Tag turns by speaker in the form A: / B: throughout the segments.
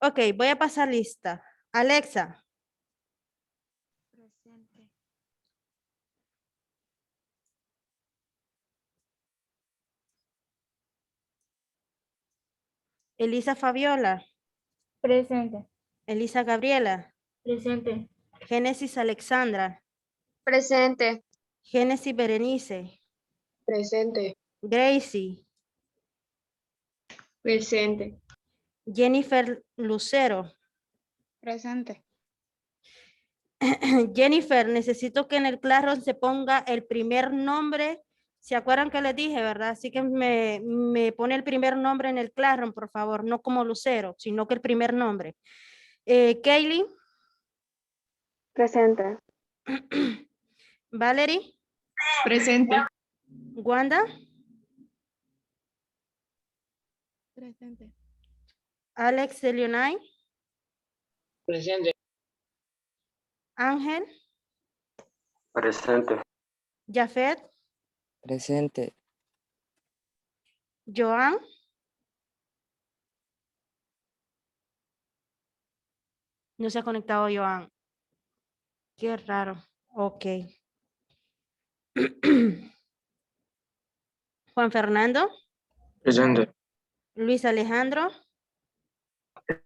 A: Ok, voy a pasar lista. Alexa,
B: Presente.
A: Elisa Fabiola,
B: Presente.
A: Elisa Gabriela,
B: Presente.
A: Génesis Alexandra,
C: Presente.
A: Génesis Berenice,
C: Presente.
A: Gracie,
C: Presente.
A: Jennifer Lucero.
B: Presente.
A: Jennifer, necesito que en el Classroom se ponga el primer nombre. ¿Se acuerdan que les dije, verdad? Así que me pone el primer nombre en el Classroom, por favor, no como Lucero, sino que el primer nombre. Kaylee,
C: Presente.
A: Valerie,
C: Presente.
A: Wanda,
B: Presente.
A: Alex de Leonay,
C: Presente.
A: Ángel,
C: Presente.
A: Jafet,
D: Presente.
A: Joan, no se ha conectado Joan. Qué raro. Ok. Juan Fernando,
C: Presente.
A: Luis Alejandro,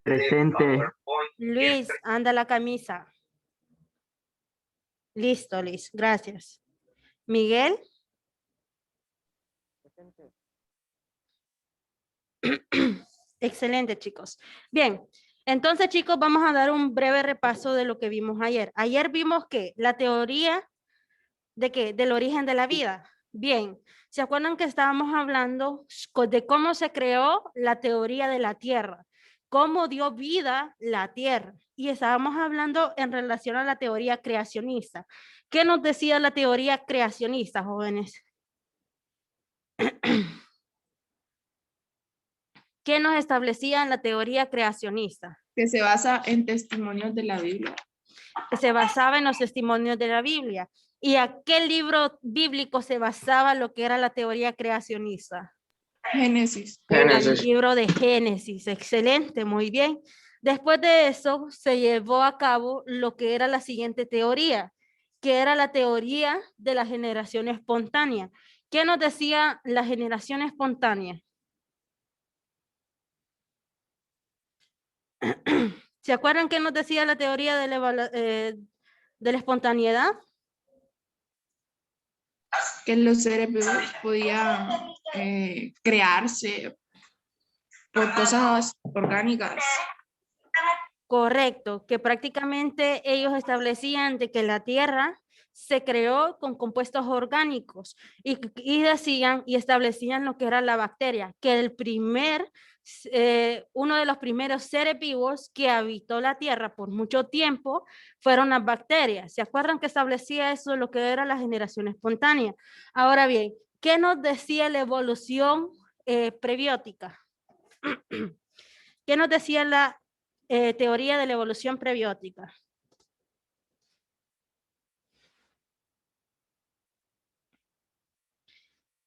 C: Presente.
A: Luis, anda la camisa. Listo, Luis, gracias. Miguel, excelente, chicos. Bien, entonces, chicos, vamos a dar un breve repaso de lo que vimos ayer. Ayer vimos que la teoría de qué, del origen de la vida. Bien, ¿se acuerdan que estábamos hablando de cómo se creó la teoría de la Tierra? Cómo dio vida la Tierra. Y estábamos hablando en relación a la teoría creacionista. ¿Qué nos decía la teoría creacionista, jóvenes? ¿Qué nos establecía en la teoría creacionista?
C: Que se basa en testimonios de la Biblia.
A: Que se basaba en los testimonios de la Biblia. ¿Y a qué libro bíblico se basaba lo que era la teoría creacionista?
C: Génesis.
A: Al libro de Génesis. Excelente, muy bien. Después de eso se llevó a cabo lo que era la siguiente teoría, que era la teoría de la generación espontánea. ¿Qué nos decía la generación espontánea? ¿Se acuerdan qué nos decía la teoría de la espontaneidad?
C: Que los seres vivos podían crearse por cosas orgánicas.
A: Correcto, que prácticamente ellos establecían de que la Tierra se creó con compuestos orgánicos y decían y establecían lo que era la bacteria, que uno de los primeros seres vivos que habitó la Tierra por mucho tiempo fueron las bacterias. ¿Se acuerdan que establecía eso, lo que era la generación espontánea? Ahora bien, ¿qué nos decía la evolución prebiótica? ¿Qué nos decía la teoría de la evolución prebiótica?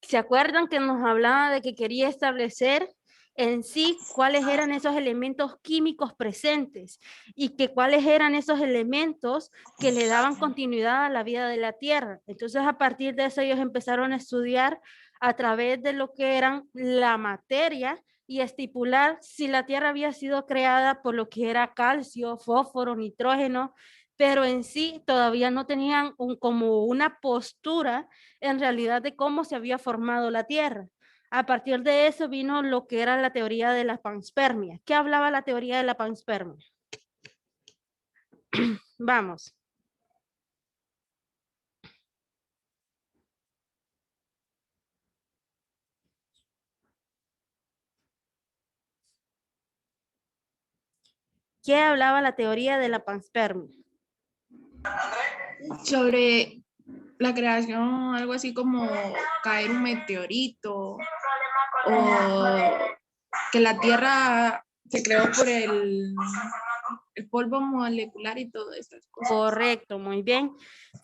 A: ¿Se acuerdan que nos hablaba de que quería establecer en sí cuáles eran esos elementos químicos presentes y que cuáles eran esos elementos que le daban continuidad a la vida de la Tierra? Entonces, a partir de eso, ellos empezaron a estudiar a través de lo que eran la materia y estipular si la Tierra había sido creada por lo que era calcio, fósforo, nitrógeno, pero en sí todavía no tenían como una postura en realidad de cómo se había formado la Tierra. A partir de eso vino lo que era la teoría de la panspermia. ¿Qué hablaba la teoría de la panspermia? Vamos. ¿Qué hablaba la teoría de la panspermia?
C: Sobre la creación, algo así como caer un meteorito o que la Tierra se creó por el polvo molecular y todas estas cosas.
A: Correcto, muy bien.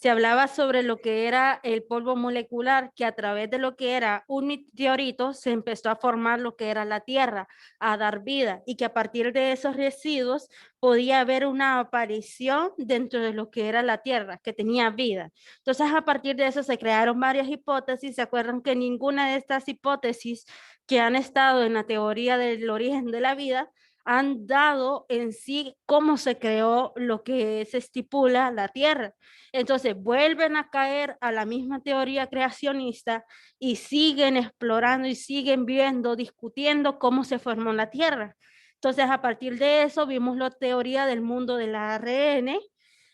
A: Se hablaba sobre lo que era el polvo molecular, que a través de lo que era un meteorito se empezó a formar lo que era la Tierra, a dar vida, y que a partir de esos residuos podía haber una aparición dentro de lo que era la Tierra, que tenía vida. Entonces, a partir de eso se crearon varias hipótesis. ¿Se acuerdan que ninguna de estas hipótesis que han estado en la teoría del origen de la vida han dado en sí cómo se creó lo que se estipula la Tierra? Entonces vuelven a caer a la misma teoría creacionista y siguen explorando y siguen viendo, discutiendo cómo se formó la Tierra. Entonces a partir de eso vimos la teoría del mundo del ARN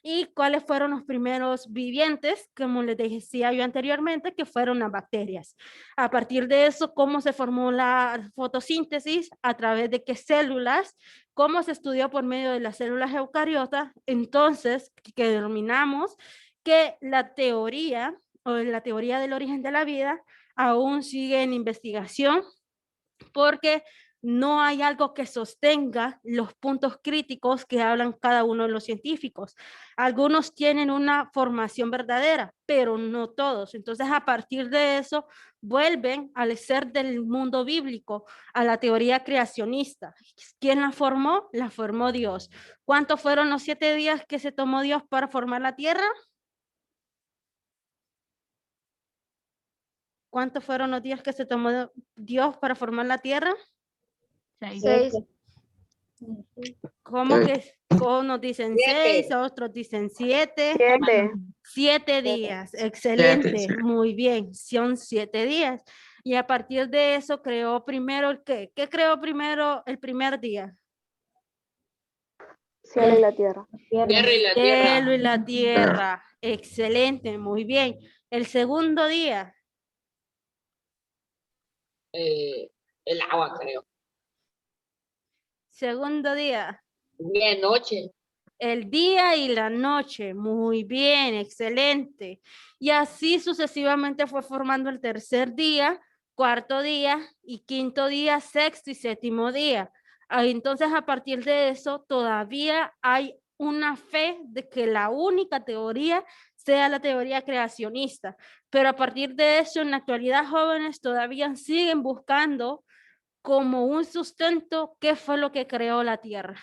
A: y cuáles fueron los primeros vivientes, como les decía yo anteriormente, que fueron las bacterias. A partir de eso, cómo se formó la fotosíntesis, a través de qué células, cómo se estudió por medio de las células eucariotas. Entonces, que denominamos que la teoría o la teoría del origen de la vida aún sigue en investigación, porque no hay algo que sostenga los puntos críticos que hablan cada uno de los científicos. Algunos tienen una formación verdadera, pero no todos. Entonces, a partir de eso, vuelven al ser del mundo bíblico, a la teoría creacionista. ¿Quién la formó? La formó Dios. ¿Cuántos fueron los 7 días que se tomó Dios para formar la tierra? ¿Cuántos fueron los días que se tomó Dios para formar la tierra?
B: 6.
A: ¿Cómo que nos dicen 6, otros dicen 7? 7 días, excelente, muy bien, son 7 días. Y a partir de eso creó primero el qué. ¿Qué creó primero el primer día?
B: Cielo y la tierra.
A: Cielo y la tierra, excelente, muy bien. El segundo día,
E: El agua, creo.
A: segundo día,
E: Bien, noche.
A: el día y la noche, muy bien, excelente. Y así sucesivamente fue formando el tercer día, cuarto día y quinto día, sexto y séptimo día. Entonces, a partir de eso, todavía hay una fe de que la única teoría sea la teoría creacionista. Pero a partir de eso, en la actualidad, jóvenes todavía siguen buscando como un sustento qué fue lo que creó la Tierra.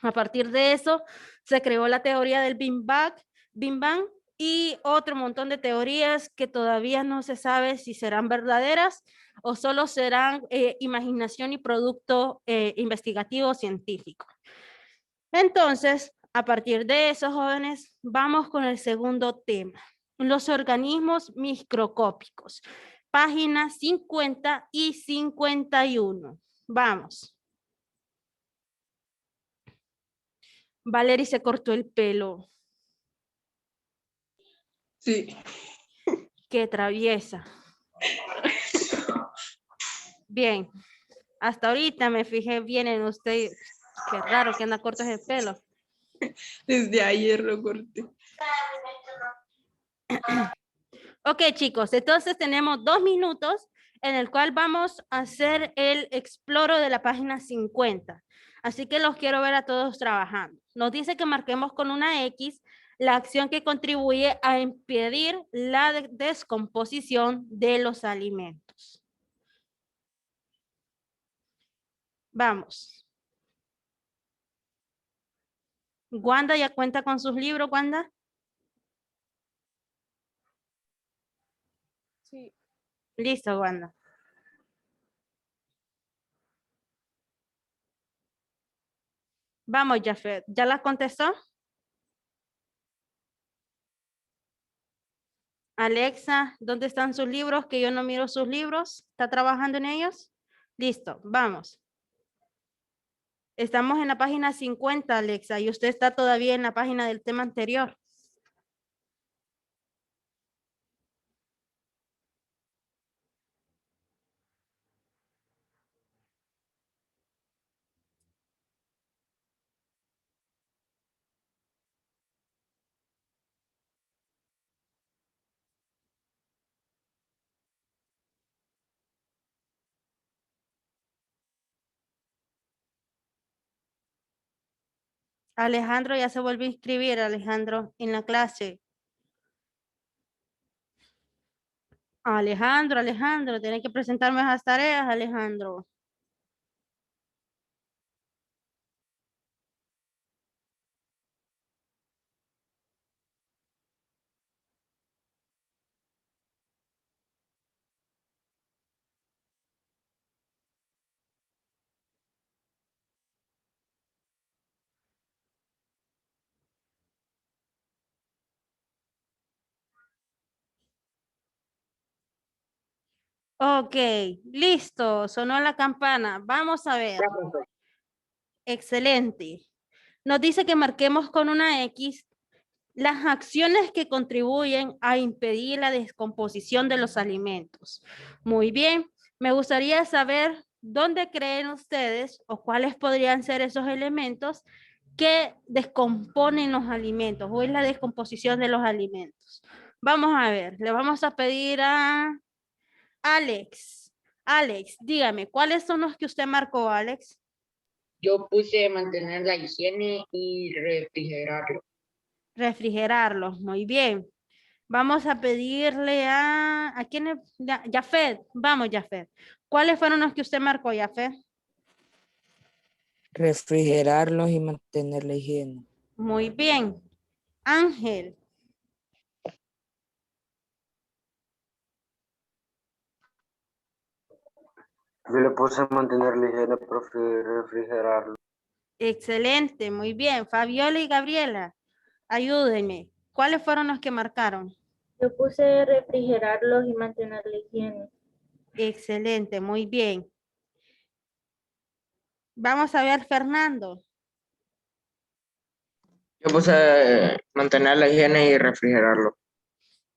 A: A partir de eso se creó la teoría del Big Bang y otro montón de teorías que todavía no se sabe si serán verdaderas o solo serán imaginación y producto investigativo científico. Entonces, a partir de eso, jóvenes, vamos con el segundo tema, los organismos microscópicos, páginas 50 y 51. Vamos. Valerie se cortó el pelo.
C: Sí.
A: Qué traviesa. Bien. Hasta ahorita me fijé bien en usted. Qué raro que anda corto el pelo.
C: Desde ayer lo corté.
A: Ok, chicos. Entonces tenemos 2 minutos en el cual vamos a hacer el exploro de la página 50. Así que los quiero ver a todos trabajando. Nos dice que marquemos con una X la acción que contribuye a impedir la descomposición de los alimentos. Vamos. Wanda ya cuenta con sus libros, Wanda.
B: Sí.
A: Listo, Wanda. Vamos, Jafet. ¿Ya la contestó? Alexa, ¿dónde están sus libros? Que yo no miro sus libros. ¿Está trabajando en ellos? Listo, vamos. Estamos en la página 50, Alexa, y usted está todavía en la página del tema anterior. Alejandro ya se volvió a inscribir, Alejandro, en la clase. Alejandro, tiene que presentarme esas tareas, Alejandro. Ok, listo, sonó la campana. Vamos a ver.
E: Ya, profe.
A: Excelente. Nos dice que marquemos con una X las acciones que contribuyen a impedir la descomposición de los alimentos. Muy bien, me gustaría saber dónde creen ustedes o cuáles podrían ser esos elementos que descomponen los alimentos o es la descomposición de los alimentos. Vamos a ver, le vamos a pedir a Alex. Alex, dígame, ¿cuáles son los que usted marcó, Alex?
E: Yo puse mantener la higiene y refrigerarlo.
A: Refrigerarlos, muy bien. Vamos a pedirle a quién es, Jafet, vamos Jafet. ¿Cuáles fueron los que usted marcó, Jafet?
D: Refrigerarlos y mantener la higiene.
A: Muy bien. Ángel,
F: Yo le puse mantener la higiene, profe, refrigerarlo.
A: excelente, muy bien. Fabiola y Gabriela, ayúdenme. ¿Cuáles fueron los que marcaron?
B: Yo puse refrigerarlos y mantener la higiene.
A: Excelente, muy bien. Vamos a ver, Fernando.
G: Yo puse mantener la higiene y refrigerarlo.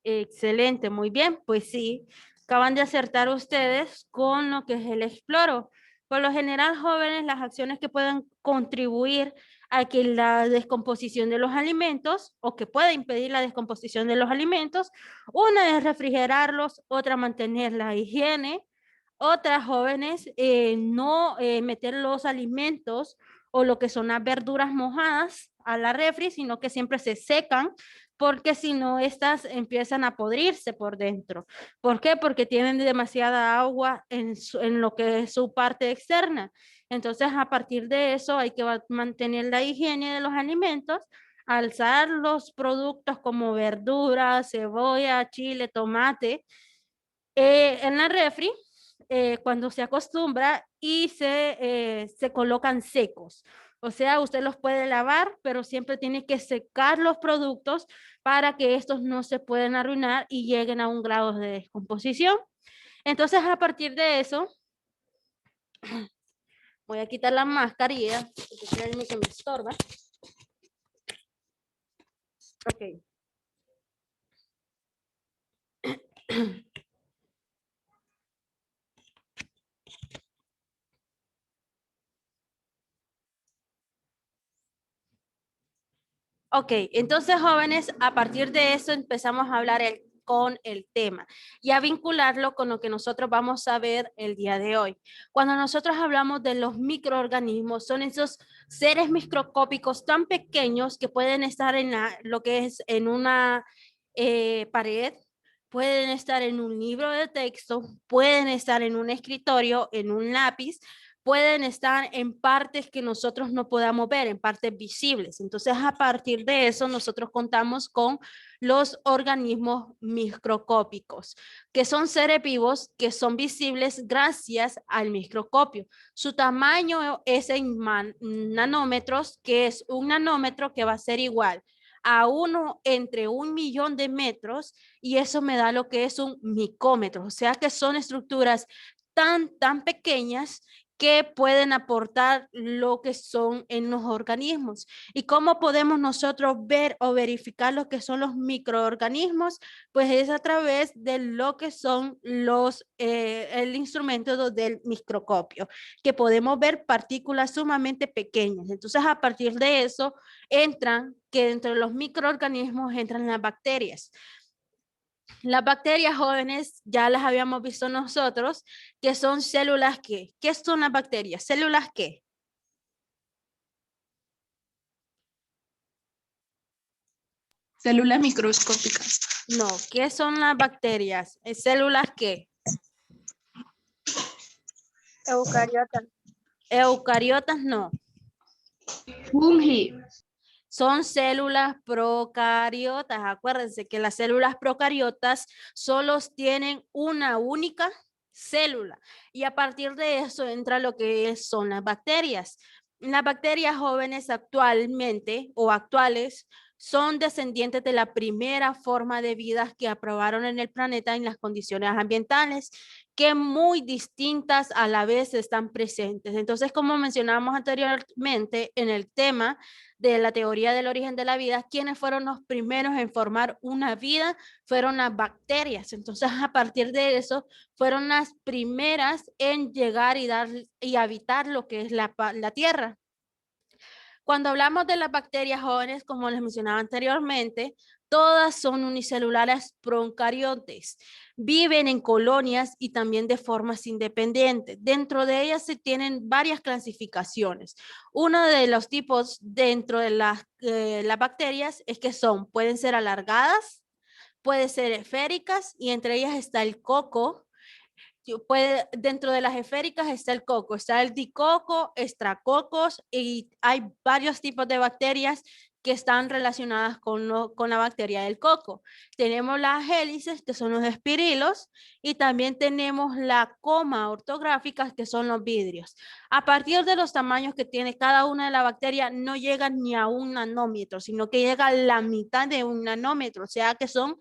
A: Excelente, muy bien. Pues sí, acaban de acertar ustedes con lo que es el exploro. Por lo general, jóvenes, las acciones que pueden contribuir a que la descomposición de los alimentos o que pueda impedir la descomposición de los alimentos, una es refrigerarlos, otra mantener la higiene, otras jóvenes no meter los alimentos o lo que son las verduras mojadas a la refri, sino que siempre se secan porque si no, estas empiezan a podrirse por dentro. ¿Por qué? Porque tienen demasiada agua en lo que es su parte externa. Entonces, a partir de eso, hay que mantener la higiene de los alimentos, alzar los productos como verduras, cebolla, chile, tomate, en la refri, cuando se acostumbra y se colocan secos. O sea, usted los puede lavar, pero siempre tiene que secar los productos para que estos no se puedan arruinar y lleguen a un grado de descomposición. Entonces, a partir de eso, voy a quitar la mascarilla, porque créanme que me estorba. Ok. Ok, entonces jóvenes, a partir de eso empezamos a hablar con el tema y a vincularlo con lo que nosotros vamos a ver el día de hoy. Cuando nosotros hablamos de los microorganismos, son esos seres microscópicos tan pequeños que pueden estar en lo que es en una pared, pueden estar en un libro de texto, pueden estar en un escritorio, en un lápiz, pueden estar en partes que nosotros no podamos ver, en partes visibles. Entonces, a partir de eso, nosotros contamos con los organismos microscópicos, que son seres vivos que son visibles gracias al microscopio. Su tamaño es en nanómetros, que es un nanómetro que va a ser igual a uno entre 1.000.000 de metros, y eso me da lo que es un micómetro, o sea que son estructuras tan pequeñas que pueden aportar lo que son en los organismos. ¿Y cómo podemos nosotros ver o verificar lo que son los microorganismos? Pues es a través de lo que son el instrumento del microscopio, que podemos ver partículas sumamente pequeñas. Entonces, a partir de eso, que dentro de los microorganismos entran las bacterias. Las bacterias jóvenes ya las habíamos visto nosotros, que son células ¿qué son las bacterias? ¿Células qué?
C: Células microscópicas.
A: No, ¿qué son las bacterias? ¿Células qué?
B: Eucariotas.
A: Eucariotas no.
C: Fungi.
A: Son células procariotas. Acuérdense que las células procariotas solo tienen una única célula y a partir de eso entra lo que son las bacterias. Las bacterias jóvenes actualmente o actuales son descendientes de la primera forma de vida que aprobaron en el planeta en las condiciones ambientales, que muy distintas a la vez están presentes. Entonces, como mencionamos anteriormente en el tema de la teoría del origen de la vida, ¿quiénes fueron los primeros en formar una vida? Fueron las bacterias. Entonces, a partir de eso, fueron las primeras en llegar y habitar lo que es la Tierra. Cuando hablamos de las bacterias jóvenes, como les mencionaba anteriormente, todas son unicelulares procariontes. Viven en colonias y también de formas independientes. Dentro de ellas se tienen varias clasificaciones. Uno de los tipos dentro de las bacterias es que pueden ser alargadas, pueden ser esféricas y entre ellas está el coco. Dentro de las esféricas está el coco, está el dicoco, estracocos y hay varios tipos de bacterias que están relacionadas con la bacteria del coco. Tenemos las hélices, que son los espirilos, y también tenemos la coma ortográfica, que son los vidrios. A partir de los tamaños que tiene cada una de las bacterias, no llegan ni a 1 nanómetro, sino que llega a la mitad de 1 nanómetro, o sea que son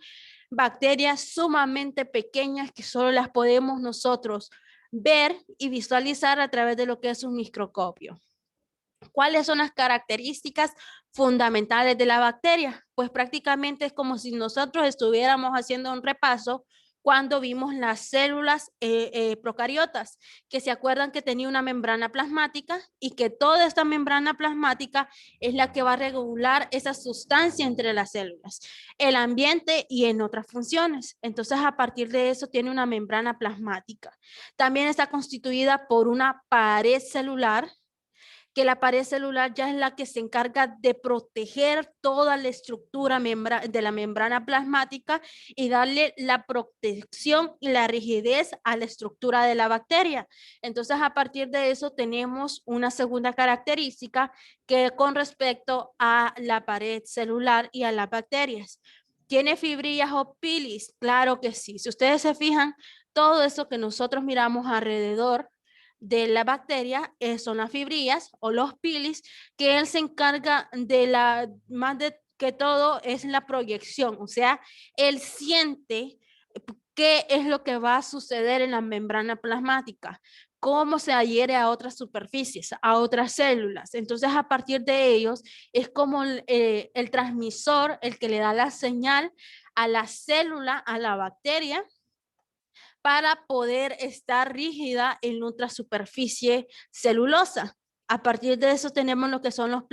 A: bacterias sumamente pequeñas que solo las podemos nosotros ver y visualizar a través de lo que es un microscopio. ¿Cuáles son las características fundamentales de la bacteria? Pues prácticamente es como si nosotros estuviéramos haciendo un repaso cuando vimos las células procariotas, que se acuerdan que tenía una membrana plasmática y que toda esta membrana plasmática es la que va a regular esa sustancia entre las células, el ambiente y en otras funciones. Entonces, a partir de eso tiene una membrana plasmática. También está constituida por una pared celular, que la pared celular ya es la que se encarga de proteger toda la estructura de la membrana plasmática y darle la protección y la rigidez a la estructura de la bacteria. Entonces, a partir de eso tenemos una segunda característica que con respecto a la pared celular y a las bacterias. ¿Tiene fibrillas o pilis? Claro que sí. Si ustedes se fijan, todo eso que nosotros miramos alrededor de la bacteria son las fibrillas o los pilis, que él se encarga de más de que todo es la proyección, o sea, él siente qué es lo que va a suceder en la membrana plasmática, cómo se adhiere a otras superficies, a otras células. Entonces, a partir de ellos, es como el transmisor, el que le da la señal a la célula, a la bacteria, para poder estar rígida en nuestra superficie celulosa. A partir de eso tenemos lo que son los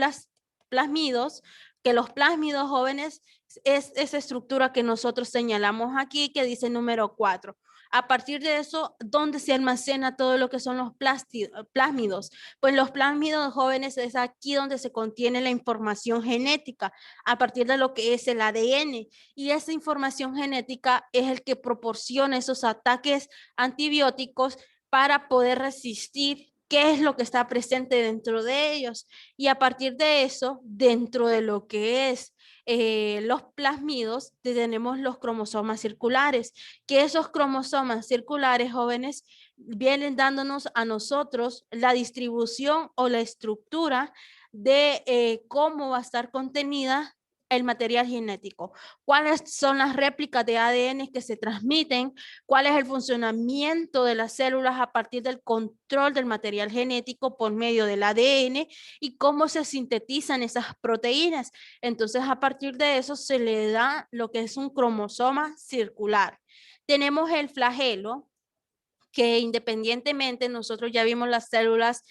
A: plásmidos, que los plásmidos jóvenes es esa estructura que nosotros señalamos aquí, que dice número 4. A partir de eso, ¿dónde se almacena todo lo que son los plásmidos? Pues los plásmidos jóvenes es aquí donde se contiene la información genética, a partir de lo que es el ADN. Y esa información genética es el que proporciona esos ataques antibióticos para poder resistir qué es lo que está presente dentro de ellos. Y a partir de eso, dentro de lo que es los plásmidos, tenemos los cromosomas circulares, que esos cromosomas circulares, jóvenes, vienen dándonos a nosotros la distribución o la estructura de cómo va a estar contenida el material genético, cuáles son las réplicas de ADN que se transmiten, cuál es el funcionamiento de las células a partir del control del material genético por medio del ADN y cómo se sintetizan esas proteínas. Entonces, a partir de eso se le da lo que es un cromosoma circular. Tenemos el flagelo, que independientemente nosotros ya vimos las células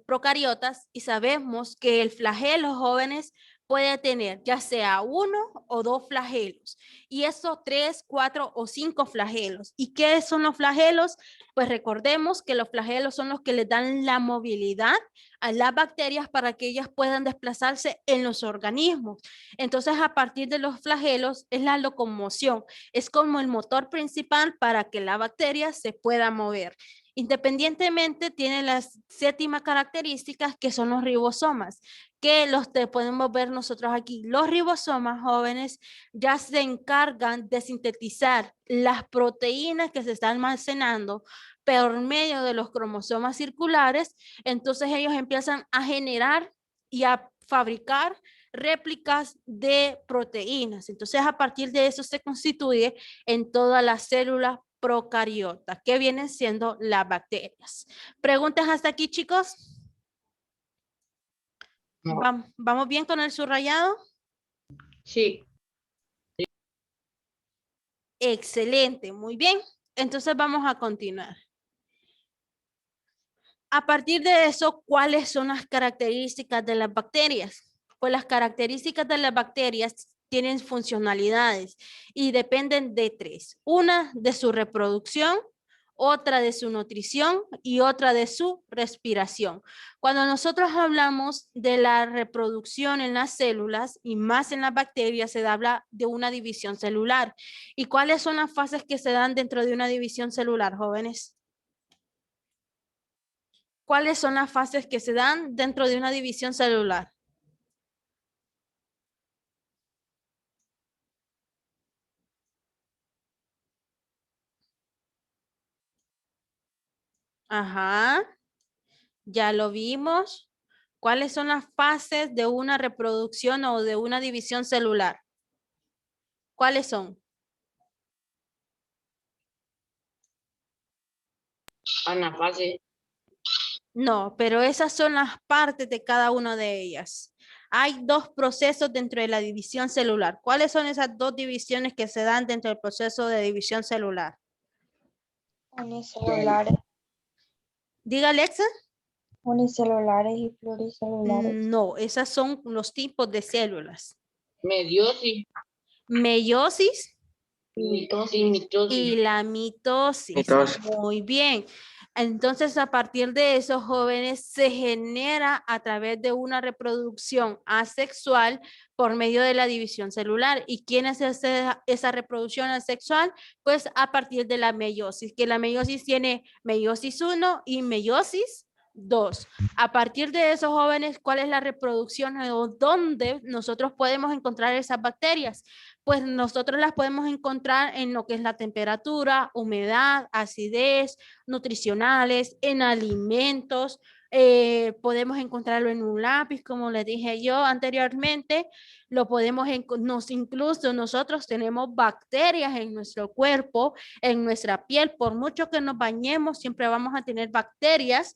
A: procariotas y sabemos que el flagelo, jóvenes, puede tener ya sea 1 o 2 flagelos, y esos 3, 4 o 5 flagelos. ¿Y qué son los flagelos? Pues recordemos que los flagelos son los que les dan la movilidad a las bacterias para que ellas puedan desplazarse en los organismos. Entonces, a partir de los flagelos es la locomoción, es como el motor principal para que la bacteria se pueda mover. Independientemente, tiene las 7ª características, que son los ribosomas, que los podemos ver nosotros aquí. Los ribosomas, jóvenes, ya se encargan de sintetizar las proteínas que se están almacenando por medio de los cromosomas circulares. Entonces ellos empiezan a generar y a fabricar réplicas de proteínas. Entonces, a partir de eso se constituye en todas las células procariotas, que vienen siendo las bacterias. ¿Preguntas hasta aquí, chicos?
E: No.
A: ¿Vamos bien con el subrayado?
E: Sí.
A: Excelente, muy bien. Entonces vamos a continuar. A partir de eso, ¿cuáles son las características de las bacterias? Pues las características de las bacterias tienen funcionalidades y dependen de 3. Una, de su reproducción, otra de su nutrición y otra de su respiración. Cuando nosotros hablamos de la reproducción en las células y más en las bacterias, se habla de una división celular. ¿Y cuáles son las fases que se dan dentro de una división celular, jóvenes? ¿Cuáles son las fases que se dan dentro de una división celular? Ajá, ya lo vimos. ¿Cuáles son las fases de una reproducción o de una división celular? ¿Cuáles son?
E: Anafase.
A: No, pero esas son las partes de cada una de ellas. Hay 2 procesos dentro de la división celular. ¿Cuáles son esas 2 divisiones que se dan dentro del proceso de división celular?
H: Unicelulares,
A: Diga, Alexa.
H: unicelulares y pluricelulares.
A: No, esas son los tipos de células.
E: Meiosis.
A: Meiosis
E: Mitosis.
A: y la mitosis.
G: Mitosis.
A: Muy bien. Entonces, a partir de eso, jóvenes, se genera a través de una reproducción asexual por medio de la división celular. ¿Y quién es esa reproducción asexual? Pues a partir de la meiosis, que la meiosis tiene meiosis 1 y meiosis 2. A partir de eso, jóvenes, ¿cuál es la reproducción o dónde nosotros podemos encontrar esas bacterias? Pues nosotros las podemos encontrar en lo que es la temperatura, humedad, acidez, nutricionales, en alimentos. Podemos encontrarlo en un lápiz, como les dije yo anteriormente. Lo podemos, incluso nosotros tenemos bacterias en nuestro cuerpo, en nuestra piel. Por mucho que nos bañemos, siempre vamos a tener bacterias.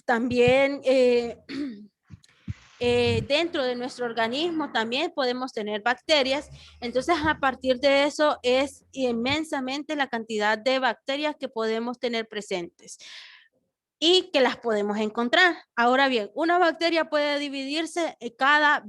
A: También dentro de nuestro organismo también podemos tener bacterias. Entonces, a partir de eso es inmensamente la cantidad de bacterias que podemos tener presentes y que las podemos encontrar. Ahora bien, una bacteria puede dividirse cada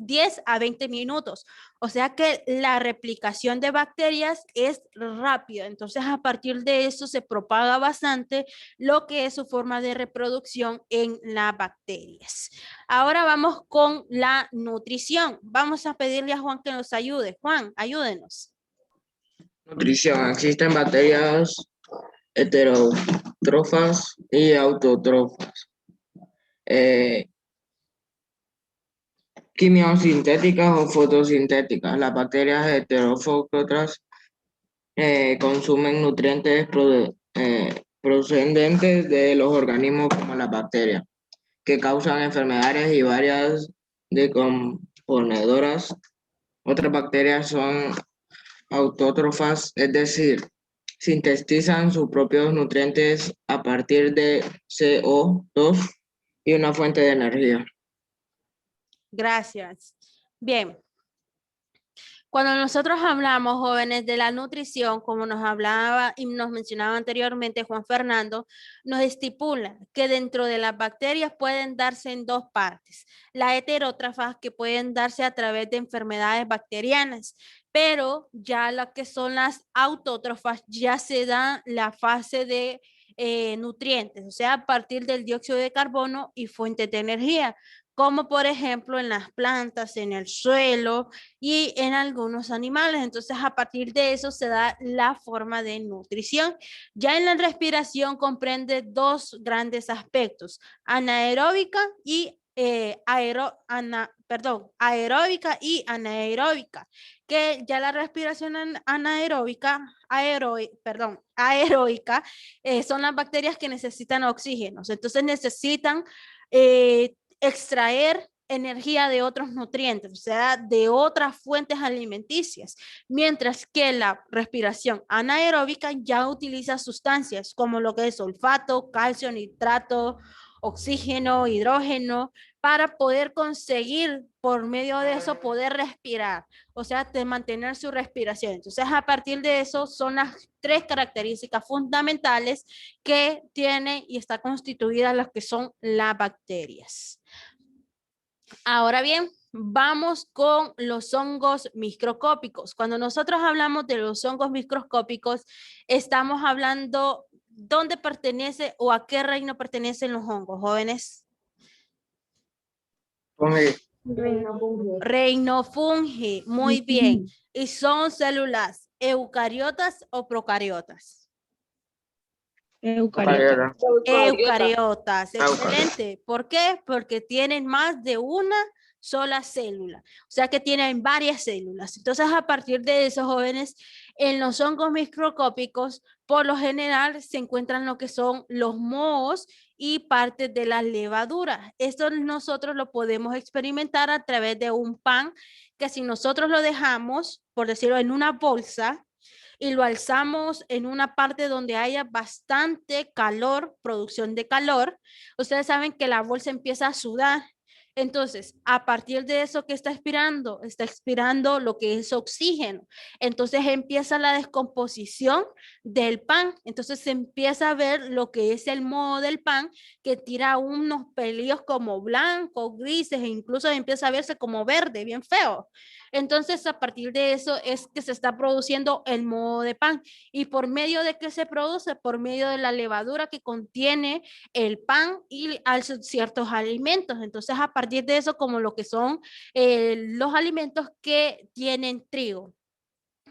A: 10 a 20 minutos. O sea que la replicación de bacterias es rápida. Entonces, a partir de eso se propaga bastante lo que es su forma de reproducción en las bacterias. Ahora vamos con la nutrición. Vamos a pedirle a Juan que nos ayude. Juan, ayúdenos.
G: Nutrición. Existen bacterias heterótrofas y autótrofas. Quimiosintéticas o fotosintéticas. Las bacterias heterótrofas consumen nutrientes procedentes de los organismos como las bacterias, que causan enfermedades y varias decomponedoras. Otras bacterias son autótrofas, es decir, sintetizan sus propios nutrientes a partir de CO2 y una fuente de energía.
A: Gracias. Bien. Cuando nosotros hablamos, jóvenes, de la nutrición, como nos hablaba y nos mencionaba anteriormente Juan Fernando, nos estipula que dentro de las bacterias pueden darse en dos partes. La heterótrafas, que pueden darse a través de enfermedades bacterianas, pero ya las que son las autótrofas ya se da la fase de nutrientes, o sea, a partir del dióxido de carbono y fuentes de energía, como por ejemplo en las plantas, en el suelo y en algunos animales. Entonces, a partir de eso se da la forma de nutrición. Ya en la respiración comprende dos grandes aspectos, anaeróbica y aeróbica y anaeróbica, que ya la respiración anaeróbica, aeróbica, son las bacterias que necesitan oxígenos. Entonces necesitan extraer energía de otros nutrientes, o sea, de otras fuentes alimenticias, mientras que la respiración anaeróbica ya utiliza sustancias como lo que es olfato, calcio, nitrato, oxígeno, hidrógeno, para poder conseguir por medio de eso poder respirar, o sea, de mantener su respiración. Entonces, a partir de eso son las tres características fundamentales que tiene y está constituida las que son las bacterias. Ahora bien, vamos con los hongos microscópicos. Cuando nosotros hablamos de los hongos microscópicos, estamos hablando dónde pertenece o a qué reino pertenecen los hongos, jóvenes.
G: Fungi.
A: Reino fungi, muy bien. ¿Y son células eucariotas o procariotas?
C: Eucariota.
A: Eucariotas, excelente. ¿Por qué? Porque tienen más de una sola célula, o sea que tienen varias células. Entonces, a partir de eso, jóvenes, en los hongos microscópicos, por lo general se encuentran lo que son los mohos y partes de las levaduras. Esto nosotros lo podemos experimentar a través de un pan que si nosotros lo dejamos, por decirlo, en una bolsa, y lo alzamos en una parte donde haya bastante calor, producción de calor, ustedes saben que la bolsa empieza a sudar. Entonces, a partir de eso, ¿qué está expirando? Está expirando lo que es oxígeno. Entonces empieza la descomposición del pan. Entonces se empieza a ver lo que es el moho del pan, que tira unos pelillos como blancos, grises, e incluso empieza a verse como verde, bien feo. Entonces, a partir de eso es que se está produciendo el moho de pan. ¿Y por medio de qué se produce? Por medio de la levadura que contiene el pan y ciertos alimentos. Entonces, a partir de eso, como lo que son los alimentos que tienen trigo.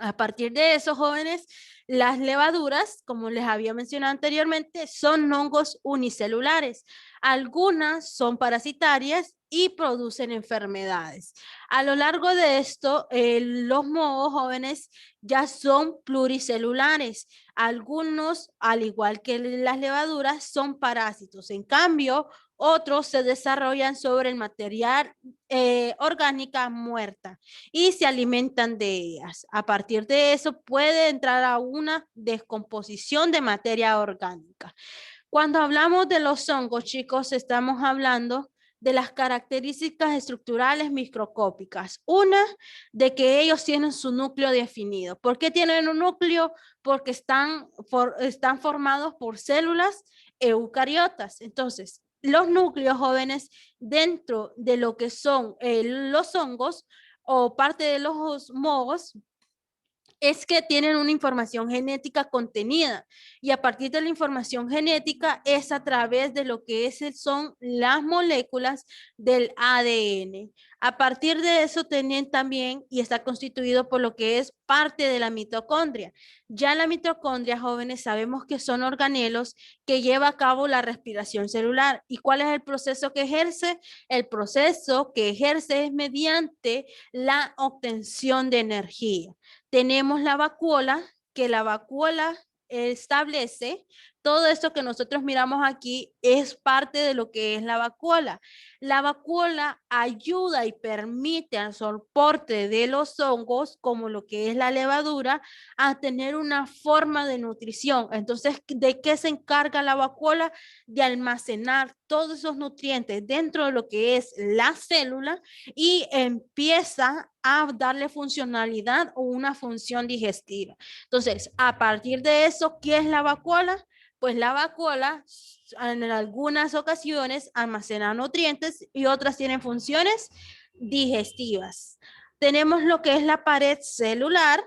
A: A partir de eso, jóvenes, las levaduras, como les había mencionado anteriormente, son hongos unicelulares. Algunas son parasitarias y producen enfermedades. A lo largo de esto, los mohos, jóvenes, ya son pluricelulares. Algunos, al igual que las levaduras, son parásitos. En cambio, otros se desarrollan sobre el material orgánica muerta y se alimentan de ellas. A partir de eso puede entrar a una descomposición de materia orgánica. Cuando hablamos de los hongos, chicos, estamos hablando de las características estructurales microscópicas. Una, de que ellos tienen su núcleo definido. ¿Por qué tienen un núcleo? Porque están formados por células eucariotas. Entonces, los núcleos, jóvenes, dentro de lo que son los hongos o parte de los mohos, es que tienen una información genética contenida y a partir de la información genética es a través de lo que son las moléculas del ADN. A partir de eso tienen también y está constituido por lo que es parte de la mitocondria. Ya la mitocondria, jóvenes, sabemos que son organelos que lleva a cabo la respiración celular. ¿Y cuál es el proceso que ejerce? El proceso que ejerce es mediante la obtención de energía. Tenemos la vacuola, que la vacuola establece todo esto que nosotros miramos aquí es parte de lo que es la vacuola. La vacuola ayuda y permite al soporte de los hongos, como lo que es la levadura, a tener una forma de nutrición. Entonces, ¿de qué se encarga la vacuola? De almacenar todos esos nutrientes dentro de lo que es la célula y empieza a darle funcionalidad o una función digestiva. Entonces, a partir de eso, ¿qué es la vacuola? Pues la vacuola en algunas ocasiones almacena nutrientes y otras tienen funciones digestivas. Tenemos lo que es la pared celular.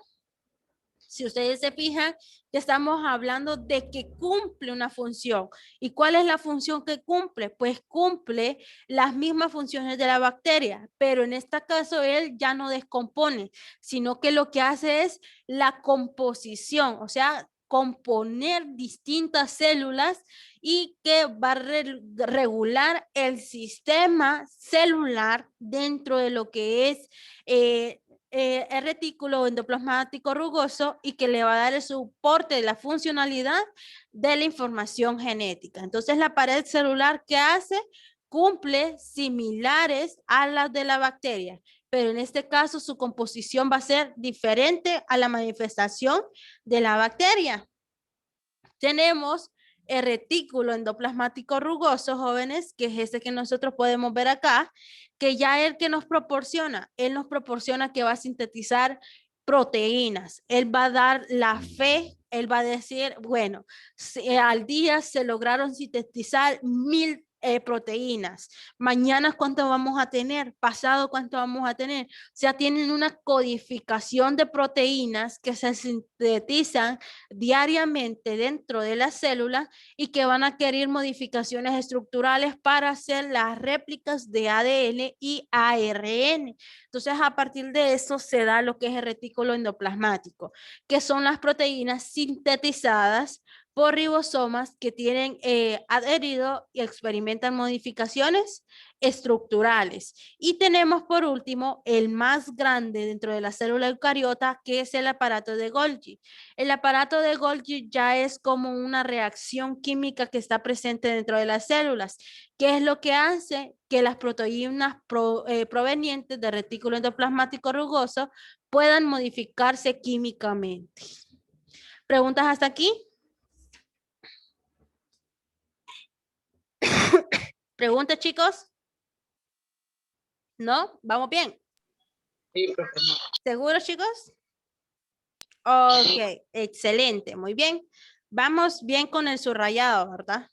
A: Si ustedes se fijan, que estamos hablando de que cumple una función. ¿Y cuál es la función que cumple? Pues cumple las mismas funciones de la bacteria, pero en este caso él ya no descompone, sino que lo que hace es la composición, o sea, componer distintas células y que va a regular el sistema celular dentro de lo que es el retículo endoplasmático rugoso y que le va a dar el soporte de la funcionalidad de la información genética. Entonces, la pared celular, ¿qué hace? Cumple similares a las de la bacteria, pero en este caso su composición va a ser diferente a la manifestación de la bacteria. Tenemos el retículo endoplasmático rugoso, jóvenes, que es este que nosotros podemos ver acá, que ya él que nos proporciona, él nos proporciona que va a sintetizar proteínas. Él va a dar la fe, él va a decir, bueno, al día se lograron sintetizar 1000 proteínas. Mañana cuánto vamos a tener, pasado cuánto vamos a tener. O sea, tienen una codificación de proteínas que se sintetizan diariamente dentro de la célula y que van a querer modificaciones estructurales para hacer las réplicas de ADN y ARN. Entonces, a partir de eso se da lo que es el retículo endoplasmático, que son las proteínas sintetizadas por ribosomas que tienen adherido y experimentan modificaciones estructurales. Y tenemos por último el más grande dentro de la célula eucariota, que es el aparato de Golgi. El aparato de Golgi ya es como una reacción química que está presente dentro de las células, que es lo que hace que las proteínas provenientes del retículo endoplasmático rugoso puedan modificarse químicamente. ¿Preguntas hasta aquí? ¿Preguntas, chicos? ¿No? ¿Vamos bien?
E: Sí, profe, no.
A: ¿Seguros, chicos? Ok, excelente, muy bien. Vamos bien con el subrayado, ¿verdad?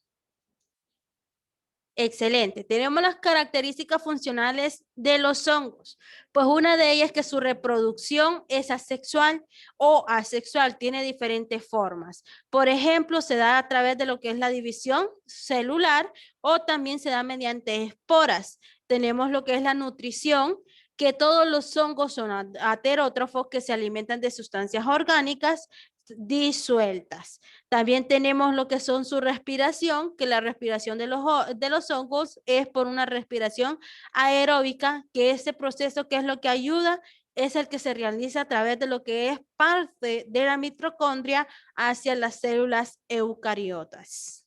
A: Excelente. Tenemos las características funcionales de los hongos. Pues una de ellas es que su reproducción es asexual o asexual, tiene diferentes formas. Por ejemplo, se da a través de lo que es la división celular o también se da mediante esporas. Tenemos lo que es la nutrición, que todos los hongos son heterótrofos que se alimentan de sustancias orgánicas disueltas. También tenemos lo que son su respiración, que la respiración de los hongos es por una respiración aeróbica, que ese proceso que es lo que ayuda es el que se realiza a través de lo que es parte de la mitocondria hacia las células eucariotas.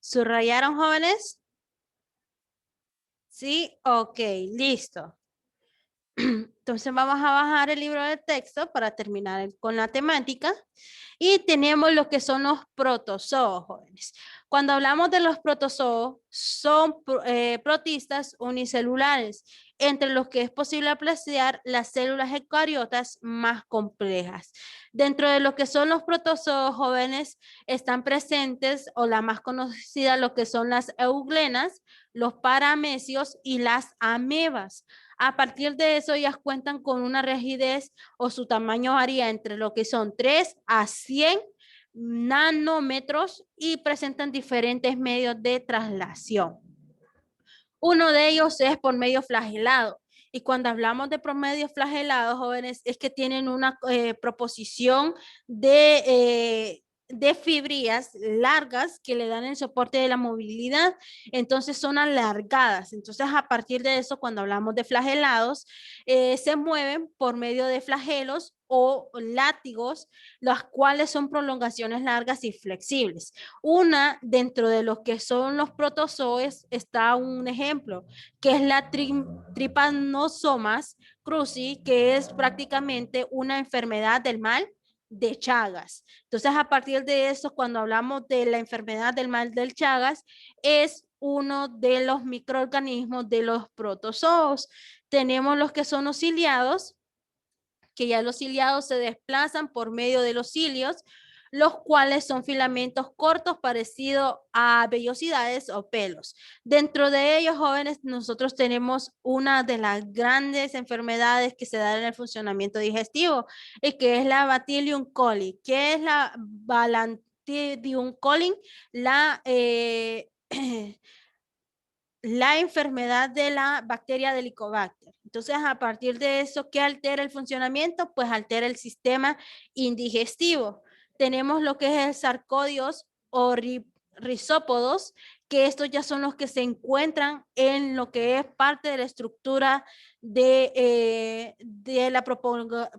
A: ¿Subrayaron, jóvenes? Sí, ok, listo. Entonces vamos a bajar el libro de texto para terminar con la temática. Y tenemos lo que son los protozoos, jóvenes. Cuando hablamos de los protozoos, son protistas unicelulares, entre los que es posible apreciar las células eucariotas más complejas. Dentro de lo que son los protozoos, jóvenes, están presentes, o la más conocida, lo que son las euglenas, los paramecios y las amebas. A partir de eso, ellas cuentan con una rigidez o su tamaño varía entre lo que son 3 a 100 nanómetros y presentan diferentes medios de traslación. Uno de ellos es por medio flagelado. Y cuando hablamos de promedios flagelados, jóvenes, es que tienen una proposición de fibrillas largas que le dan el soporte de la movilidad, entonces son alargadas. Entonces, a partir de eso, cuando hablamos de flagelados, se mueven por medio de flagelos o látigos, las cuales son prolongaciones largas y flexibles. Una, dentro de lo que son los protozoos, está un ejemplo, que es la Trypanosomas cruzi, que es prácticamente una enfermedad del mal de Chagas. Entonces, a partir de eso, cuando hablamos de la enfermedad del mal del Chagas, es uno de los microorganismos de los protozoos. Tenemos los que son los ciliados, que ya los ciliados se desplazan por medio de los cilios, los cuales son filamentos cortos parecidos a vellosidades o pelos. Dentro de ellos, jóvenes, nosotros tenemos una de las grandes enfermedades que se dan en el funcionamiento digestivo, y que es la Bacillium coli. ¿Qué es la Bacillium coli? La enfermedad de la bacteria de Helicobacter. Entonces, a partir de eso, ¿qué altera el funcionamiento? Pues altera el sistema indigestivo. Tenemos lo que es el sarcodios o rizópodos, que estos ya son los que se encuentran en lo que es parte de la estructura de la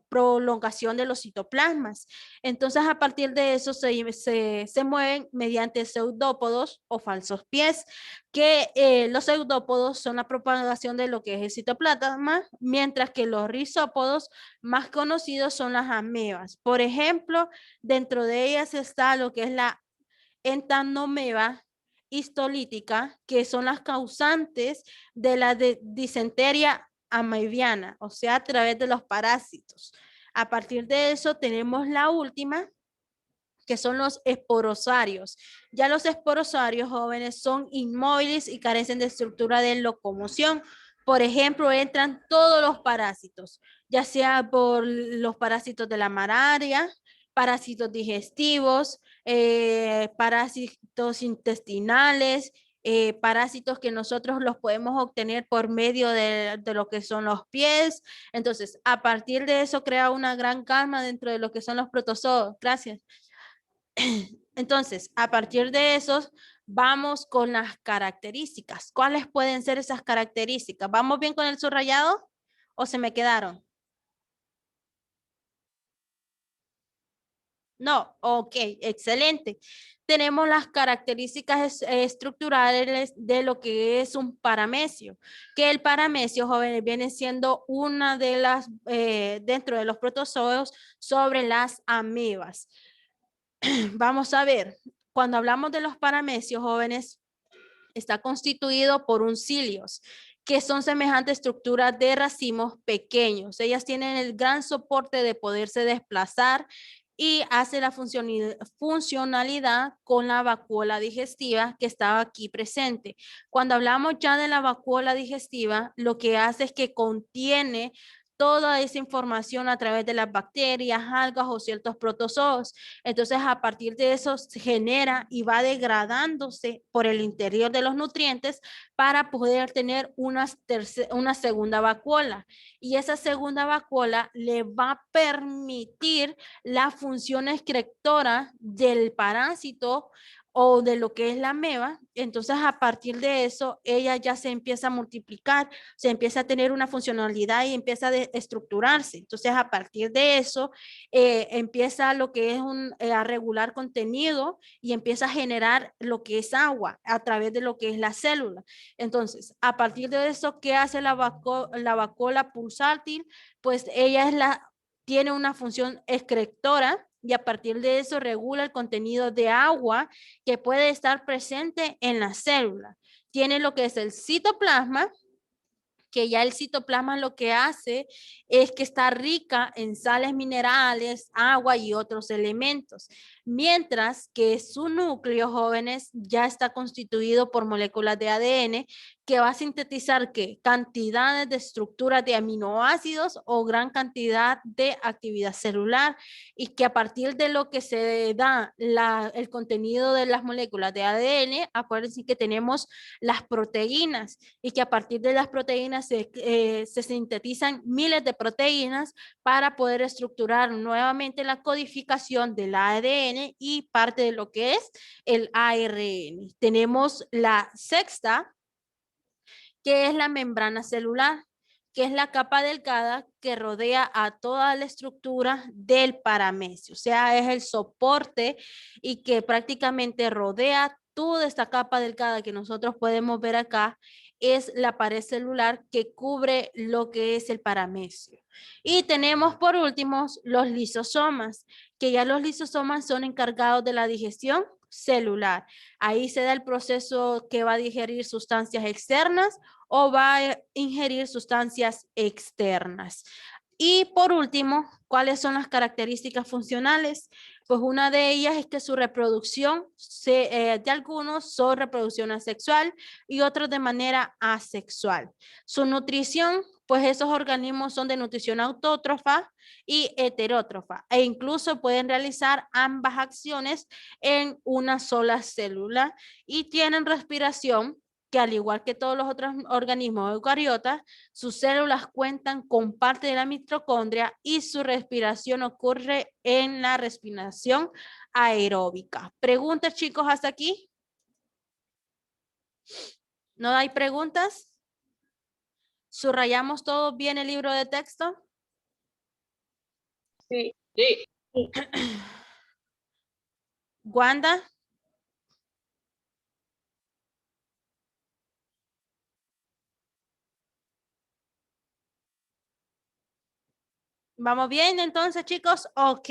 A: prolongación de los citoplasmas. Entonces, a partir de eso se mueven mediante pseudópodos o falsos pies, que los pseudópodos son la propagación de lo que es el citoplasma, mientras que los rizópodos más conocidos son las amebas. Por ejemplo, dentro de ellas está lo que es la entanomeba histolítica, que son las causantes de la disentería amebiana, o sea, a través de los parásitos. A partir de eso tenemos la última, que son los esporosarios. Ya los esporosarios, jóvenes, son inmóviles y carecen de estructura de locomoción. Por ejemplo, entran todos los parásitos, ya sea por los parásitos de la malaria, parásitos digestivos, parásitos intestinales, parásitos que nosotros los podemos obtener por medio de lo que son los pies. Entonces, a partir de eso crea una gran calma dentro de lo que son los protozoos. Gracias. Entonces, a partir de esos, vamos con las características. ¿Cuáles pueden ser esas características? ¿Vamos bien con el subrayado o se me quedaron? No, ok, excelente. Tenemos las características estructurales de lo que es un paramecio, que el paramecio, jóvenes, viene siendo una de las, dentro de los protozoos, sobre las amebas. Vamos a ver, cuando hablamos de los paramecios, jóvenes, está constituido por un cilios, que son semejantes estructuras de racimos pequeños. Ellas tienen el gran soporte de poderse desplazar y hace la funcionalidad con la vacuola digestiva que estaba aquí presente. Cuando hablamos ya de la vacuola digestiva, lo que hace es que contiene toda esa información a través de las bacterias, algas o ciertos protozoos. Entonces, a partir de eso se genera y va degradándose por el interior de los nutrientes para poder tener una segunda vacuola. Y esa segunda vacuola le va a permitir la función excretora del parásito o de lo que es la ameba. Entonces, a partir de eso, ella ya se empieza a multiplicar, se empieza a tener una funcionalidad y empieza a estructurarse. Entonces, a partir de eso, empieza lo que es a regular contenido y empieza a generar lo que es agua a través de lo que es la célula. Entonces, a partir de eso, ¿qué hace la vacuola pulsátil? Pues ella tiene una función excretora, y a partir de eso regula el contenido de agua que puede estar presente en la célula. Tiene lo que es el citoplasma, que ya el citoplasma lo que hace es que está rica en sales minerales, agua y otros elementos, mientras que su núcleo, jóvenes, ya está constituido por moléculas de ADN que va a sintetizar ¿qué? Cantidades de estructuras de aminoácidos o gran cantidad de actividad celular y que a partir de lo que se da el contenido de las moléculas de ADN, acuérdense que tenemos las proteínas y que a partir de las proteínas se sintetizan miles de proteínas para poder estructurar nuevamente la codificación del ADN y parte de lo que es el ARN. Tenemos la sexta, que es la membrana celular, que es la capa delgada que rodea a toda la estructura del paramecio. O sea, es el soporte y que prácticamente rodea toda esta capa delgada que nosotros podemos ver acá, es la pared celular que cubre lo que es el paramecio. Y tenemos por último los lisosomas, que ya los lisosomas son encargados de la digestión celular. Ahí se da el proceso que va a digerir sustancias externas o va a ingerir sustancias externas. Y por último, ¿cuáles son las características funcionales? Pues una de ellas es que su reproducción, de algunos son reproducción asexual y otros de manera asexual. Su nutrición, pues esos organismos son de nutrición autótrofa y heterótrofa e incluso pueden realizar ambas acciones en una sola célula y tienen respiración que al igual que todos los otros organismos eucariotas, sus células cuentan con parte de la mitocondria y su respiración ocurre en la respiración aeróbica. ¿Preguntas, chicos, hasta aquí? ¿No hay preguntas? ¿Subrayamos todos bien el libro de texto?
E: Sí.
A: ¿Wanda? ¿Vamos bien entonces, chicos? Ok.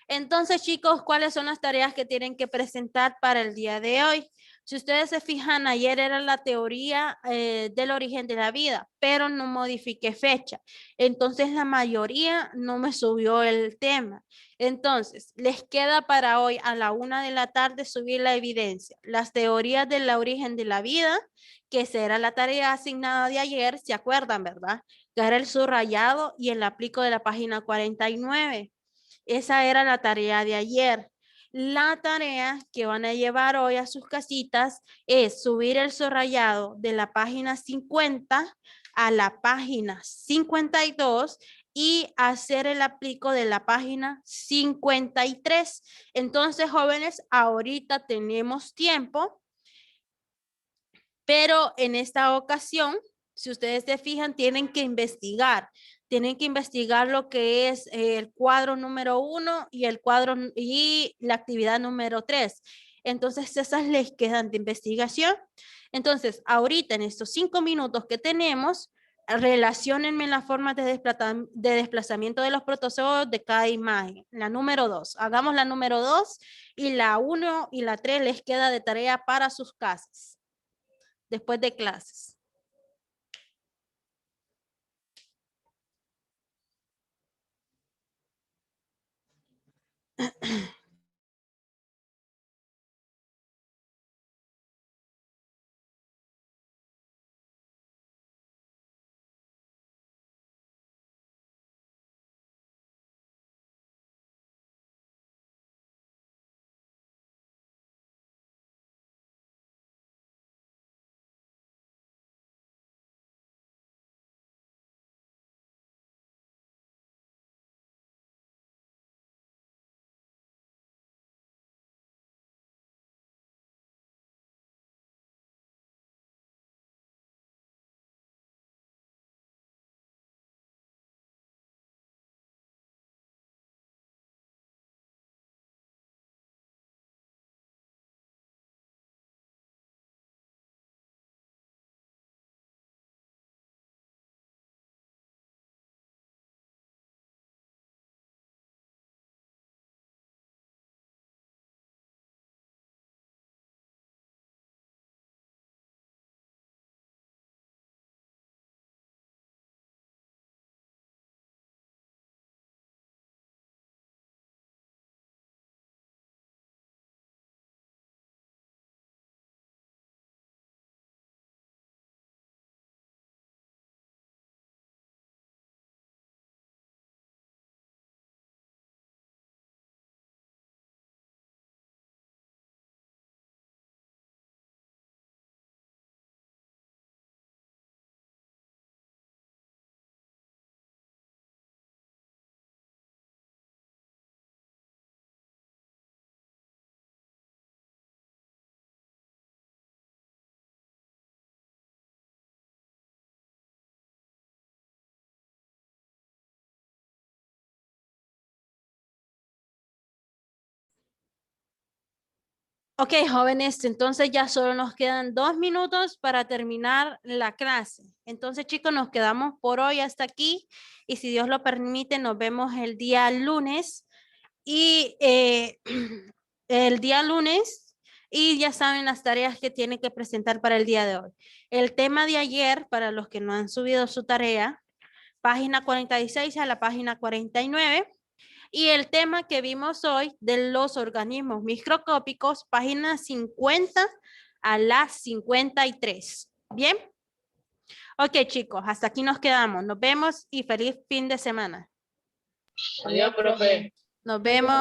A: Entonces, chicos, ¿cuáles son las tareas que tienen que presentar para el día de hoy? Si ustedes se fijan, ayer era la teoría del origen de la vida, pero no modifiqué fecha. Entonces, la mayoría no me subió el tema. Entonces, les queda para hoy a la 1 de la tarde subir la evidencia, las teorías del origen de la vida, que será la tarea asignada de ayer, ¿se acuerdan, verdad? Que era el subrayado y el aplico de la página 49. Esa era la tarea de ayer. La tarea que van a llevar hoy a sus casitas es subir el subrayado de la página 50 a la página 52 y hacer el aplico de la página 53. Entonces, jóvenes, ahorita tenemos tiempo, pero en esta ocasión, si ustedes se fijan, tienen que investigar lo que es el cuadro número 1 y el cuadro y la actividad número 3. Entonces, esas les quedan de investigación. Entonces, ahorita en estos 5 minutos que tenemos, relaciónenme las formas de desplazamiento de los protozoos de cada imagen. La número 2. Hagamos la número 2 y la 1 y la 3 les queda de tarea para sus casas después de clases. Ok, jóvenes, entonces ya solo nos quedan 2 minutos para terminar la clase. Entonces, chicos, nos quedamos por hoy hasta aquí y si Dios lo permite, nos vemos el día lunes y el día lunes y ya saben las tareas que tienen que presentar para el día de hoy. El tema de ayer, para los que no han subido su tarea, página 46 a la página 49. Y el tema que vimos hoy de los organismos microscópicos, página 50 a la 53. ¿Bien? Ok, chicos, hasta aquí nos quedamos. Nos vemos y feliz fin de semana.
E: Adiós, profe.
A: Nos vemos.